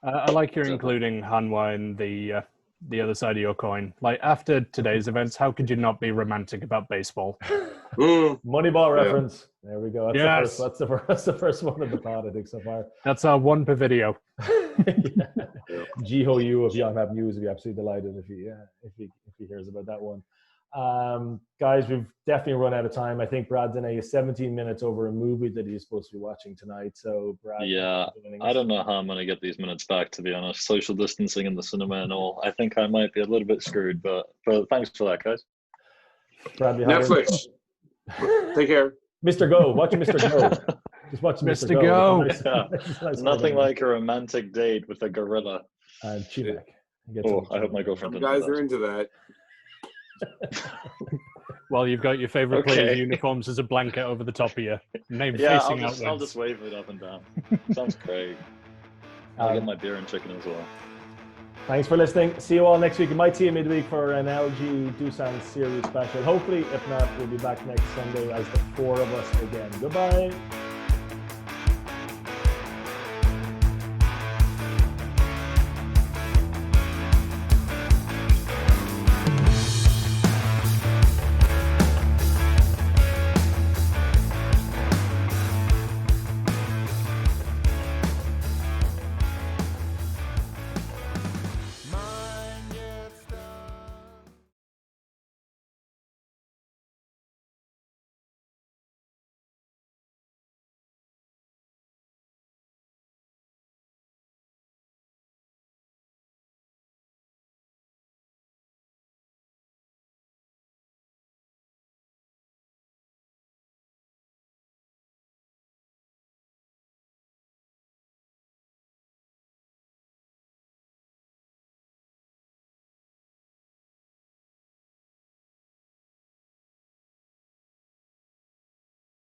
Speaker 2: I like your including Hanwha in the other side of your coin. Like, after today's events, how could you not be romantic about baseball?
Speaker 1: Moneyball reference. There we go.
Speaker 2: That's
Speaker 1: the first one of the pod, I think, so far.
Speaker 2: That's our one per video.
Speaker 1: Jiho Yu of Yonhap News would be absolutely delighted if he hears about that one. Guys, we've definitely run out of time. I think Brad Dene is 17 minutes over a movie that he's supposed to be watching tonight. So, Brad,
Speaker 3: I don't know how I'm going to get these minutes back, to be honest. Social distancing in the cinema and all. I think I might be a little bit screwed, but thanks for that, guys.
Speaker 1: Bradley
Speaker 5: Netflix. Take care.
Speaker 1: Mr. Go. Watch Mr. Go. Just watch Mr.
Speaker 2: Go.
Speaker 3: Nice Nothing like a romantic date with a gorilla.
Speaker 1: And chimaek.
Speaker 3: I hope my girlfriend
Speaker 5: Some guys are into that.
Speaker 2: Well, you've got your favorite players' uniforms as a blanket over the top of you. Name facing outwards.
Speaker 3: I'll just wave it up and down. Sounds great. I'll get my beer and chicken as well.
Speaker 1: Thanks for listening. See you all next week. You might see you midweek for an LG Doosan series special. Hopefully, if not, we'll be back next Sunday as the four of us again. Goodbye.